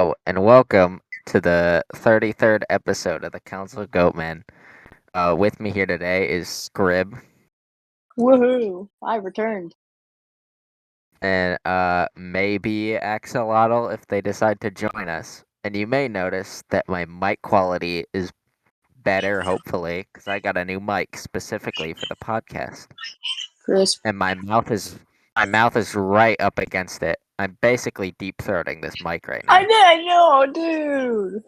Hello and welcome to the 33rd episode of the Council of Goatmen. With me here today is Scrib Woohoo! I returned. and maybe Axolotl if they decide to join us. And you may notice that my mic quality is better, hopefully, because I got a new mic specifically for the podcast. Crisp. And my mouth is right up against it. I'm basically deep throating this mic right now. I know, dude.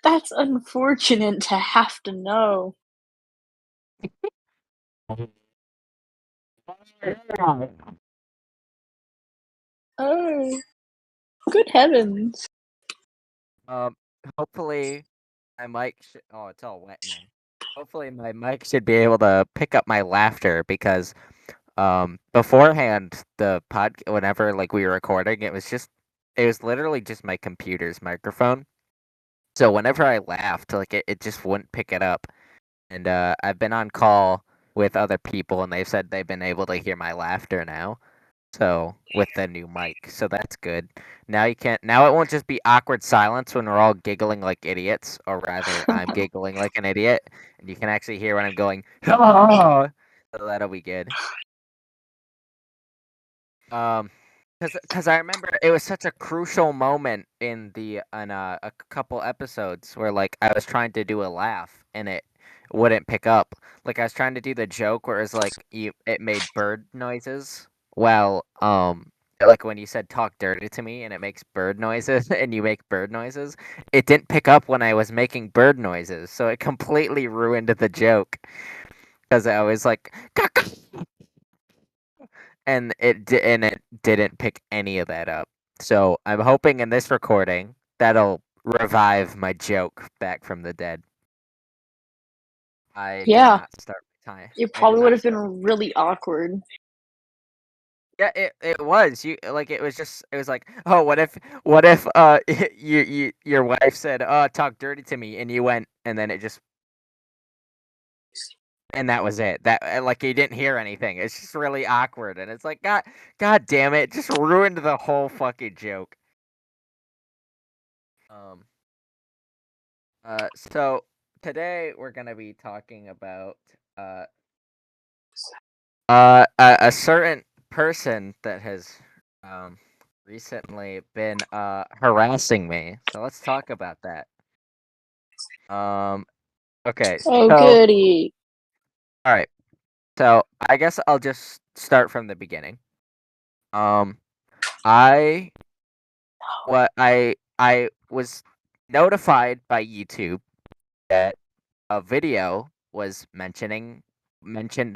That's unfortunate to have to know. Oh, good heavens. Um, hopefully my mic should. Oh, it's all wet now. Hopefully my mic should be able to pick up my laughter because beforehand whenever like we were recording it was literally just my computer's microphone. So whenever I laughed, like it just wouldn't pick it up. And I've been on call with other people and they've said they've been able to hear my laughter now. So with the new mic, so that's good. Now you can't. Now it won't just be awkward silence when we're all giggling like idiots, or rather, I'm giggling like an idiot, and you can actually hear when I'm going. So that'll be good. Um, because I remember it was such a crucial moment in a couple episodes where like I was trying to do a laugh and it wouldn't pick up. Like I was trying to do the joke where it's like it made bird noises. Well, like when you said talk dirty to me and it makes bird noises and you make bird noises, it didn't pick up when I was making bird noises, so it completely ruined the joke because I was like and it didn't pick any of that up. So I'm hoping in this recording that'll revive my joke back from the dead. I did Yeah, not start my time. it I did probably would not have start. been really awkward. Yeah, it was. You like it was like, oh, what if your wife said, "Oh, talk dirty to me," and you went, and then it just and that was it. That like you didn't hear anything. It's just really awkward, and it's like, God damn it, it just ruined the whole fucking joke. Um. So today we're gonna be talking about uh a certain person that has um recently been harassing me. So let's talk about that. Um. Okay. Oh, So goody. all right. So I guess I'll just start from the beginning. Um. I I was notified by YouTube that a video was mentioned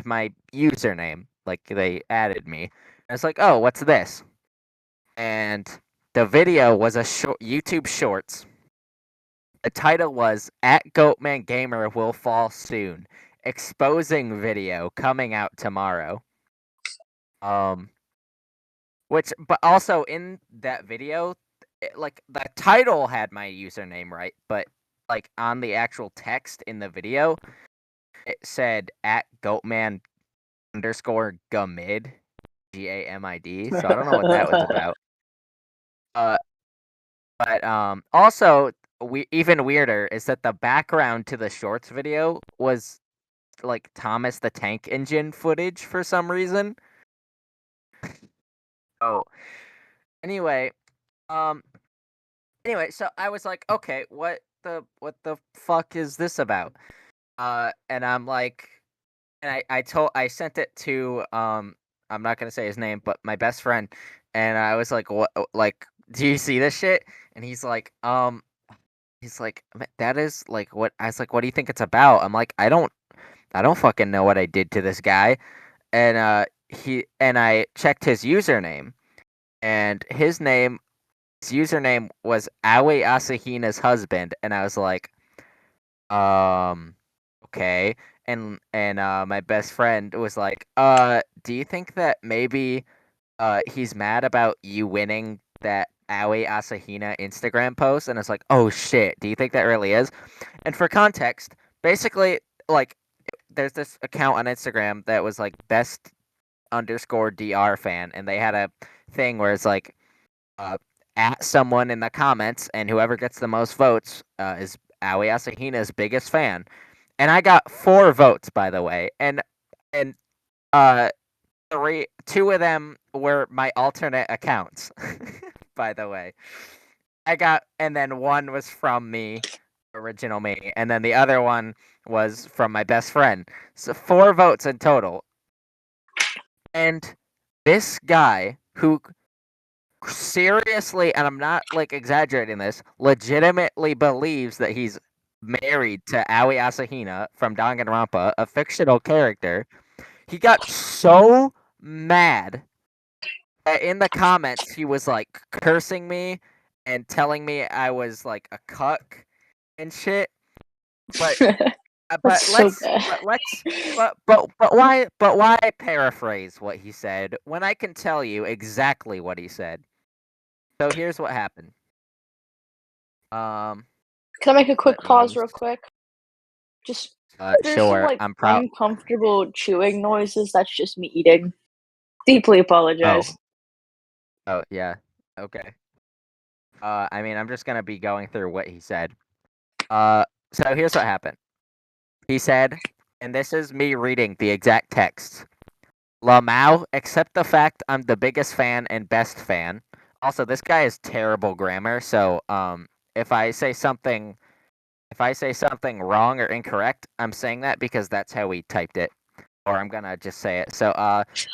my username, like they added me. I was like, "Oh, what's this?" And the video was a short YouTube Shorts. The title was "At Goatman Gamer Will Fall Soon." Exposing video coming out tomorrow. Um, but also in that video, like the title had my username right, but like on the actual text in the video, it said at Goatman underscore Gamid, GAMID. So I don't know what that was about. Uh, but also even weirder is that the background to the shorts video was like Thomas the Tank Engine footage for some reason. Oh, anyway, um, so I was like, okay, what the fuck is this about? And I'm like, and I sent it to I'm not gonna say his name, but my best friend, and I was like, what, like, do you see this shit? And he's like, that is like what I was like, what do you think it's about? I'm like, I don't fucking know what I did to this guy, and I checked his username, and his username was Aoi Asahina's husband, and I was like, um, okay. And my best friend was like, do you think that maybe he's mad about you winning that Aoi Asahina Instagram post? And it's like, oh shit, do you think that really is? And for context, basically, like, there's this account on Instagram that was like best underscore DR fan, and they had a thing where it's like at someone in the comments, and whoever gets the most votes is Aoi Asahina's biggest fan. And I got 4 votes, by the way, and uh, two of them were my alternate accounts, by the way. And then one was from me, original me, and then the other one was from my best friend. So 4 votes in total. And this guy who seriously, and I'm not like exaggerating this, legitimately believes that he's married to Aoi Asahina from Danganronpa, a fictional character. He got so mad that in the comments he was like cursing me and telling me I was like a cuck and shit. But That's so bad. why paraphrase what he said when I can tell you exactly what he said? So here's what happened. Can I make a quick Let pause me. real quick? Just there's some Sure. like I'm proud. uncomfortable chewing noises. That's just me eating. Deeply Oh. apologize. Oh yeah. Okay. I mean, I'm just gonna be going through what he said. So here's what happened. He said, and this is me reading the exact text. Lamau, accept the fact I'm the biggest fan and best fan. Also, this guy is terrible grammar, so if I say something wrong or incorrect, I'm saying that because that's how we typed it. Or I'm gonna just say it. So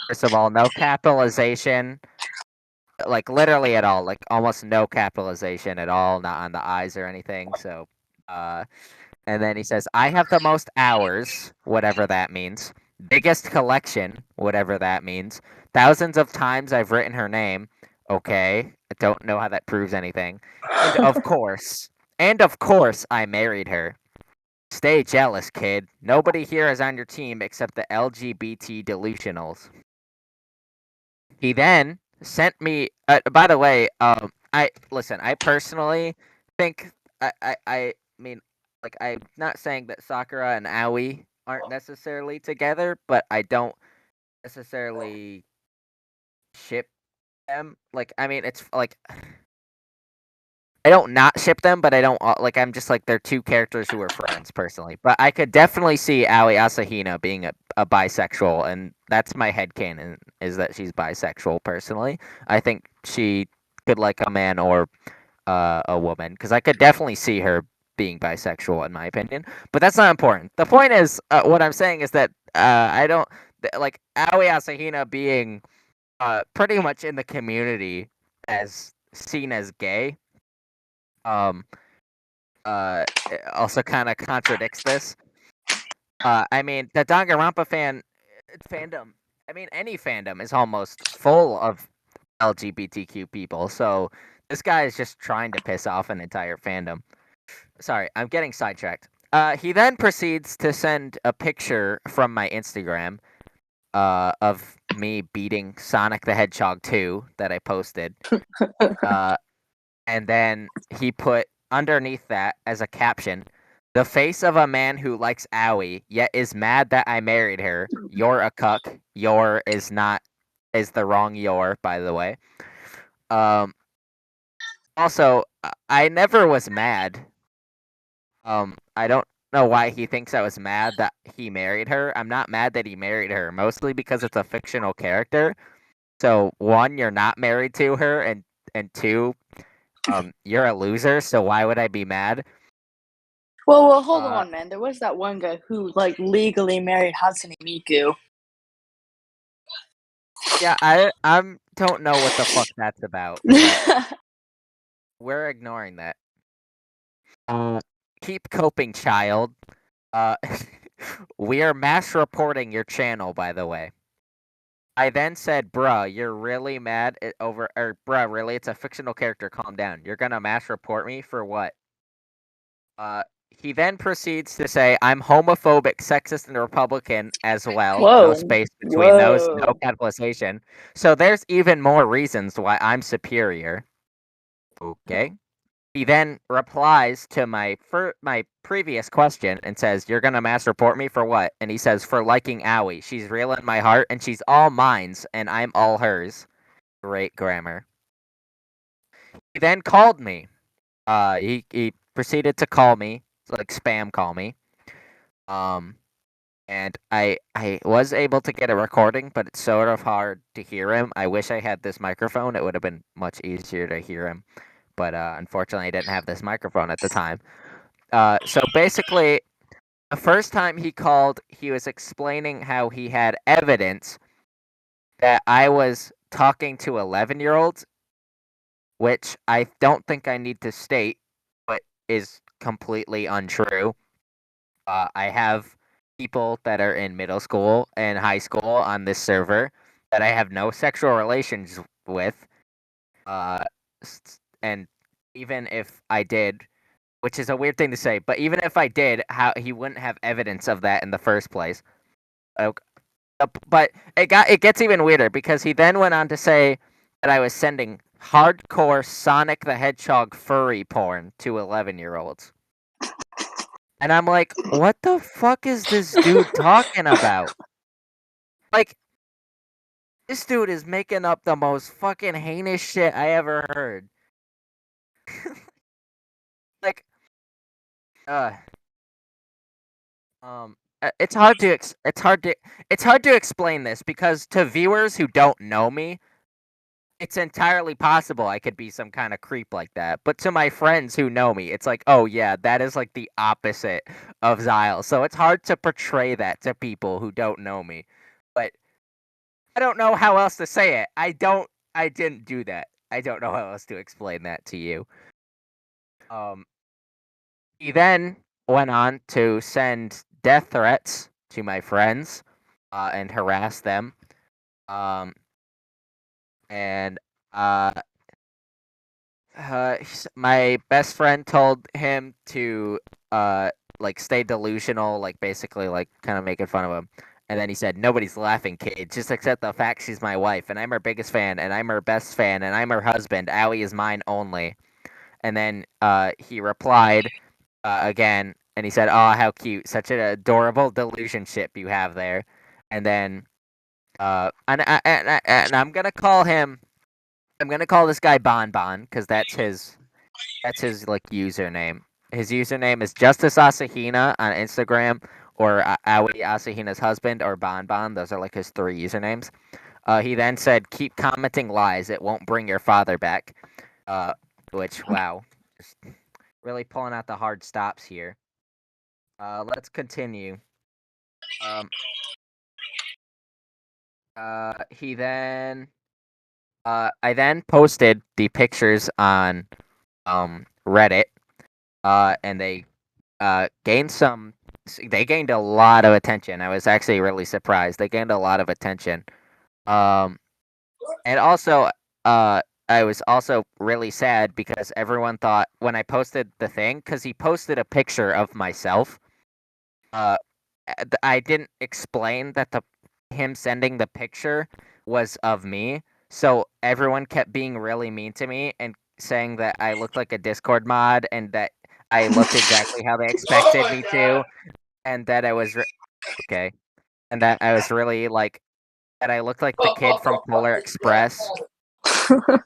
first of all, no capitalization. Like literally at all, like almost no capitalization at all, not on the eyes or anything. So and then he says, I have the most hours, whatever that means. Biggest collection, whatever that means. Thousands of times I've written her name. Okay. I don't know how that proves anything. And of course, I married her. Stay jealous, kid. Nobody here is on your team except the LGBT delusionals. He then sent me. By the way, I listen. I personally think I mean, like, I'm not saying that Sakura and Aoi aren't necessarily together, but I don't necessarily ship them. Like, I mean, it's like I don't not ship them, but I don't like. I'm just like they're two characters who are friends personally. But I could definitely see Aoi Asahina being a bisexual, and that's my headcanon, is that she's bisexual personally. I think she could like a man or a woman, because I could definitely see her being bisexual in my opinion. But that's not important. The point is, what I'm saying is that I don't like Aoi Asahina being pretty much in the community as seen as gay. Um, it also kind of contradicts this. I mean, the Danganronpa fandom. I mean, any fandom is almost full of LGBTQ people. So this guy is just trying to piss off an entire fandom. Sorry, I'm getting sidetracked. He then proceeds to send a picture from my Instagram of me beating Sonic the Hedgehog 2 that I posted. And then he put underneath that as a caption, the face of a man who likes Aoi, yet is mad that I married her. You're a cuck. Your is the wrong your, by the way. Um Also, I never was mad. I don't know why he thinks I was mad that he married her. I'm not mad that he married her, mostly because it's a fictional character. So one, you're not married to her, and two, you're a loser, so why would I be mad? Well, hold Uh, on, man. There was that one guy who like legally married Hatsune Miku. yeah, I don't know what the fuck that's about, but we're ignoring that. Uh, Keep coping, child. Uh, we are mass reporting your channel, by the way. I then said, bruh, you're really mad over, or bruh, really, it's a fictional character, calm down. You're gonna mass report me for what? Uh, he then proceeds to say, I'm homophobic, sexist, and Republican as well. No Whoa, space between those, no whoa. capitalization. So there's even more reasons why I'm superior. Okay. He then replies to my previous question and says, "You're gonna mass report me for what?" And he says, "For liking Aoi. She's real in my heart, and she's all mine's, and I'm all hers." Great grammar. He then called me. He proceeded to call me, like spam call me. Um, and I was able to get a recording, but it's sort of hard to hear him. I wish I had this microphone. It would have been much easier to hear him, but unfortunately, I didn't have this microphone at the time. So basically, the first time he called, he was explaining how he had evidence that I was talking to 11-year-olds, which I don't think I need to state, but is completely untrue. I have people that are in middle school and high school on this server that I have no sexual relations with. And even if I did, which is a weird thing to say, but even if I did, how he wouldn't have evidence of that in the first place. But it gets even weirder because he then went on to say that I was sending hardcore Sonic the Hedgehog furry porn to 11-year-olds. And I'm like, what the fuck is this dude talking about? Like, this dude is making up the most fucking heinous shit I ever heard. Like, uh, it's hard to explain this because to viewers who don't know me, it's entirely possible I could be some kind of creep like that. But to my friends who know me, it's like, oh yeah, that is like the opposite of Zyle. So it's hard to portray that to people who don't know me. But I don't know how else to say it. I didn't do that. I don't know how else to explain that to you. Um he then went on to send death threats to my friends and harass them. Um and uh my best friend told him to like stay delusional, like basically like kind of making fun of him. And then he said, "Nobody's laughing, kid. Just accept the fact she's my wife, and I'm her biggest fan, and I'm her best fan, and I'm her husband. Aoi is mine only." And then he replied again, and he said, "Oh, how cute! Such an adorable delusionship you have there." And then and I'm gonna call him. I'm gonna call this guy Bon Bon because that's his like username. His username is Justice Asahina on Instagram, or Aoi Asahina's husband, or Bon Bon. Those are like his three usernames. He then said, "Keep commenting lies. It won't bring your father back." Uh, which wow, just really pulling out the hard stops here. Let's continue. Um, he then I then posted the pictures on Reddit. And they gained a lot of attention. I was actually really surprised. They gained a lot of attention. Um, and also, I was also really sad because everyone thought when I posted the thing, because he posted a picture of myself. Uh, I didn't explain that the him sending the picture was of me, so everyone kept being really mean to me and saying that I looked like a Discord mod and that I looked exactly how they expected me to, and that okay, and that I was really like that I looked like the kid from Polar Express. Do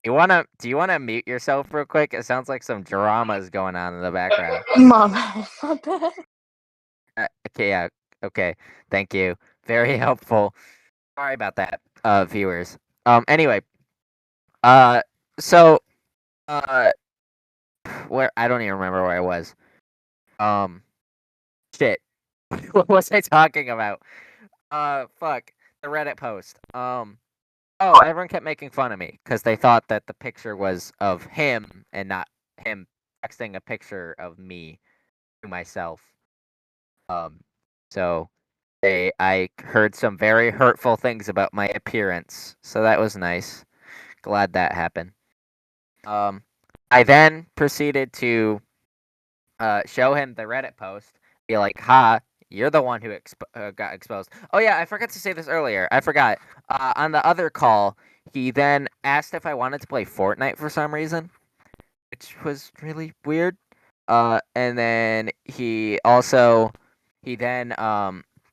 you wanna mute yourself real quick? It sounds like some drama is going on in the background. Mom, my bad. Okay, yeah, okay, thank you. Very helpful. Sorry about that, viewers. Anyway, uh, so, uh, where I don't even remember where I was. Um, shit. What was I talking about? Fuck the Reddit post. Oh, everyone kept making fun of me because they thought that the picture was of him and not him texting a picture of me to myself. Um, so I heard some very hurtful things about my appearance, so that was nice. Glad that happened. I then proceeded to show him the Reddit post, be like, "Ha, you're the one who got exposed." Oh yeah, I forgot to say this earlier. I forgot. On the other call, he then asked if I wanted to play Fortnite for some reason, which was really weird. And then he then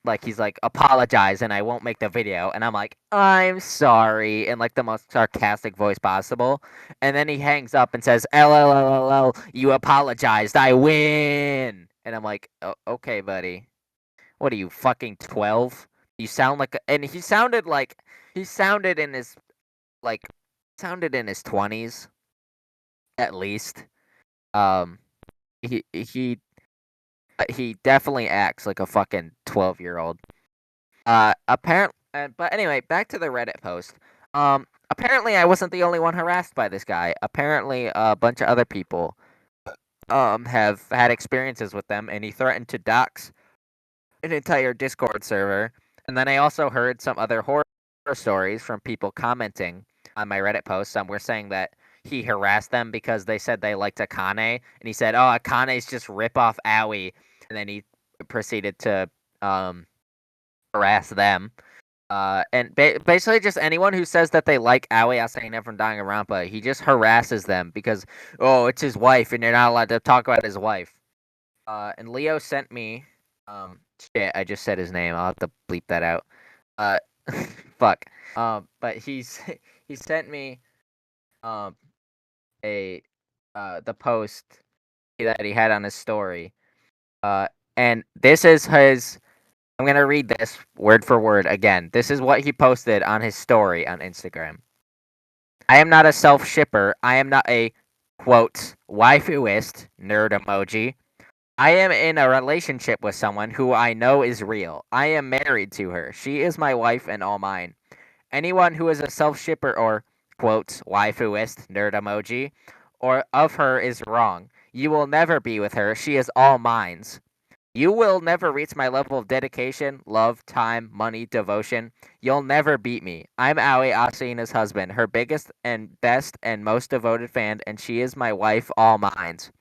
like he's like apologize and I won't make the video, and I'm like I'm sorry in like the most sarcastic voice possible, and then he hangs up and says LLLL, you apologized, I win, and I'm like okay buddy, what are you fucking 12? You sound like and he sounded in his like sounded in his 20s at least. um he he definitely acts like a fucking 12-year-old. Apparently, but anyway, back to the Reddit post. Apparently I wasn't the only one harassed by this guy. Apparently, a bunch of other people have had experiences with them, and he threatened to dox an entire Discord server. And then I also heard some other horror stories from people commenting on my Reddit post. Some were saying that he harassed them because they said they liked Akane, and he said, "Oh, Akane's just rip off Aoi," and then he proceeded to um harass them. And basically just anyone who says that they like Aoi Asahina from Danganronpa, he just harasses them because, oh, it's his wife and you're not allowed to talk about his wife. And Leo sent me, shit, I just said his name. I'll have to bleep that out. Uh, fuck. But he sent me, um, the post that he had on his story. And this is his. I'm gonna read this word for word again. This is what he posted on his story on Instagram. I am not a self-shipper. I am not a, quote, waifuist, nerd emoji. I am in a relationship with someone who I know is real. I am married to her. She is my wife and all mine. Anyone who is a self-shipper or, quote, waifuist, nerd emoji, or of her is wrong. You will never be with her. She is all mines. You will never reach my level of dedication, love, time, money, devotion. You'll never beat me. I'm Aoi Asahina's husband, her biggest and best and most devoted fan, and she is my wife, all mines.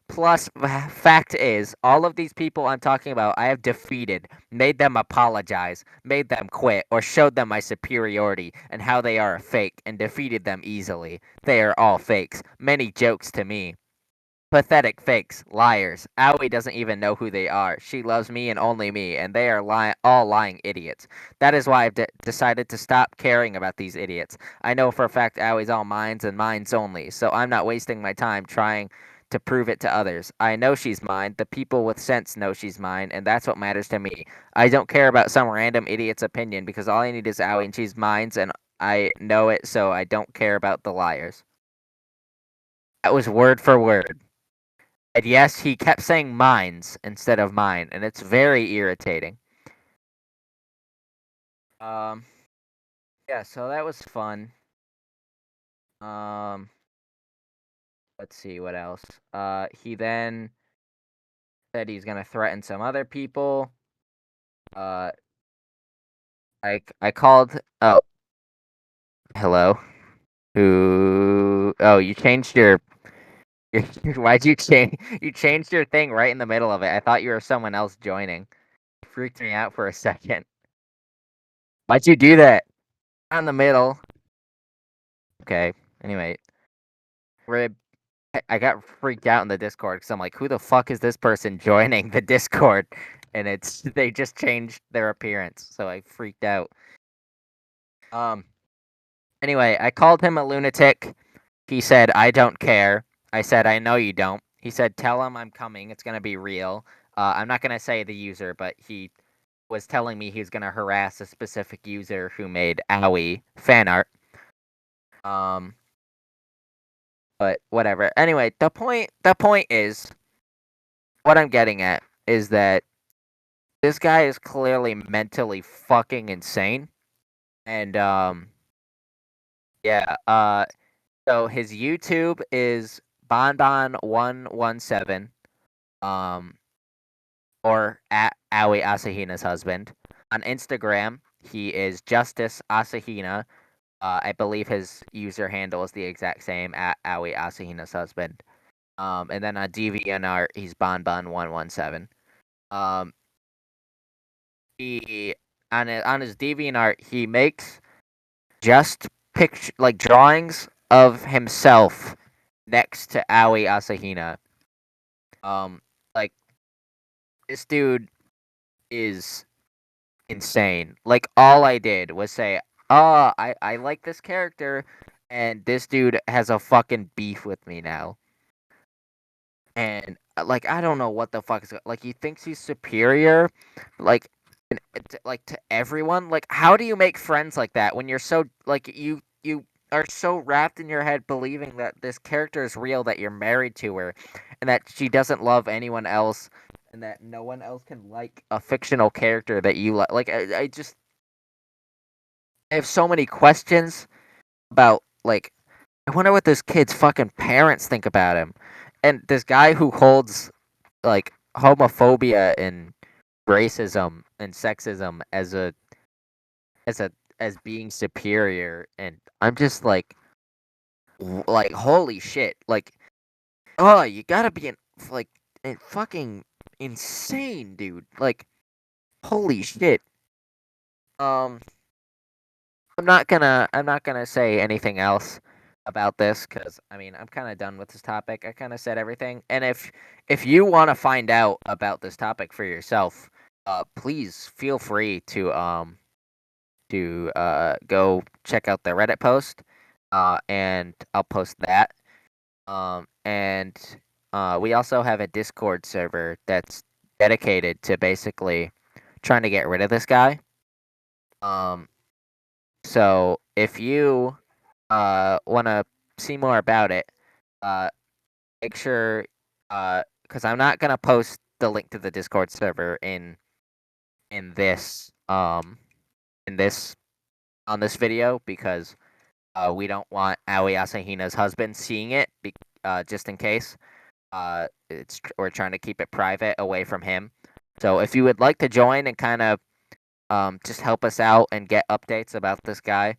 Plus, fact is, all of these people I'm talking about, I have defeated, made them apologize, made them quit, or showed them my superiority and how they are a fake, and defeated them easily. They are all fakes. Many jokes to me. Pathetic fakes, liars. Aoi doesn't even know who they are. She loves me and only me, and they are all lying idiots. That is why I've decided to stop caring about these idiots. I know for a fact Aoi's all mines and mines only, so I'm not wasting my time trying to prove it to others. I know she's mine. The people with sense know she's mine, and that's what matters to me. I don't care about some random idiot's opinion because all I need is Aoi and she's mine, and I know it, so I don't care about the liars. That was word for word. And yes, he kept saying mines instead of mine, and it's very irritating. Um, yeah, so that was fun. Um, let's see what else. He then said he's gonna threaten some other people. Uh, I called. Oh, hello. Who? Oh, you changed your. Why'd you change? You changed your thing right in the middle of it. I thought you were someone else joining. It freaked me out for a second. Why'd you do that? On the middle. Okay. Anyway, Rib, I got freaked out in the Discord because I'm like, who the fuck is this person joining the Discord? And it's they just changed their appearance, so I freaked out. Um. Anyway, I called him a lunatic. He said, I don't care. I said, I know you don't. He said, tell him I'm coming. It's gonna be real. I'm not gonna say the user, but he was telling me he's gonna harass a specific user who made Owie fan art. But whatever. Anyway, the point is what I'm getting at is that this guy is clearly mentally fucking insane. And yeah, so his YouTube is bonbon117 um or at Aoi Asahina's husband. On Instagram, he is Justice Asahina. I believe his user handle is the exact same at Aoi Asahina's husband. And then on DeviantArt, he's bonbon117. Um, he on his DeviantArt, he makes just picture like drawings of himself next to Aoi Asahina. Like this dude is insane. Like all I did was say, "Oh, I like this character, and this dude has a fucking beef with me now." And like I don't know what the fuck is like. He thinks he's superior, like, like to everyone. Like, how do you make friends like that when you're so like you are so wrapped in your head believing that this character is real, that you're married to her, and that she doesn't love anyone else, and that no one else can like a fictional character that you like. Like, I just I have so many questions about like I wonder what this kid's fucking parents think about him, and this guy who holds like homophobia and racism and sexism as a as being superior, and I'm just like holy shit, like, oh, you gotta be like fucking insane, dude, like holy shit. um I'm not gonna say anything else about this because I mean I'm kind of done with this topic. I kind of said everything, and if you want to find out about this topic for yourself, please feel free to go check out the Reddit post, and I'll post that. And we also have a Discord server that's dedicated to basically trying to get rid of this guy. Um, so if you want to see more about it, uh, make sure because I'm not gonna post the link to the Discord server in this in this on this video because we don't want Aoi Asahina's husband seeing it, just in case. We're trying to keep it private away from him. So if you would like to join and kind of just help us out and get updates about this guy,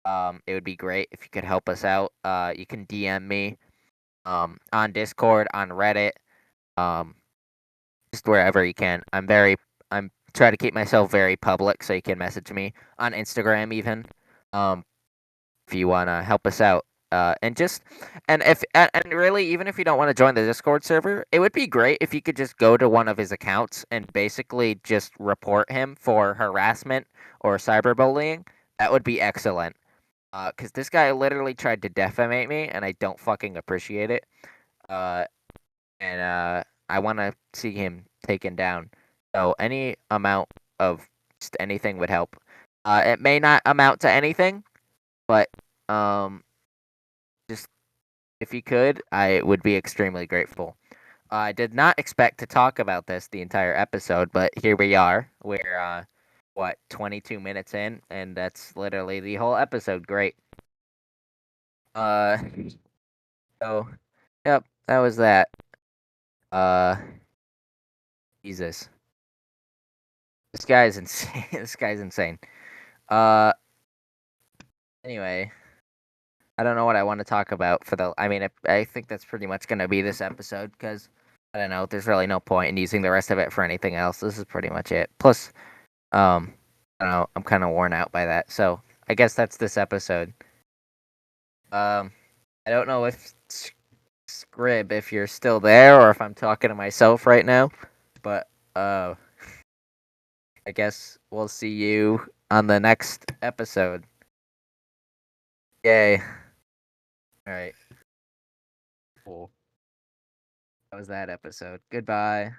it would be great if you could help us out. You can DM me on Discord, on Reddit, um, just wherever you can. I'm trying to keep myself very public, so you can message me on Instagram even. Um, if you want to help us out. And just and really, even if you don't want to join the Discord server, it would be great if you could just go to one of his accounts and basically just report him for harassment or cyberbullying. That would be excellent. Because this guy literally tried to defamate me, and I don't fucking appreciate it. Uh, and I want to see him taken down. So any amount of just anything would help. It may not amount to anything, but um, just if you could, I would be extremely grateful. I did not expect to talk about this the entire episode, but here we are. We're what 22 minutes in, and that's literally the whole episode. Great. Uh, so yep, that was that. Uh, Jesus, this guy's insane. This guy's insane. Uh, anyway, I don't know what I want to talk about for the. I mean, I think that's pretty much gonna be this episode because I don't know. There's really no point in using the rest of it for anything else. This is pretty much it. Plus, I don't know. I'm kind of worn out by that. So I guess that's this episode. Um, I don't know if Scrib, if you're still there, or if I'm talking to myself right now, but I guess we'll see you on the next episode. Yay! All right. Cool. That was that episode. Goodbye.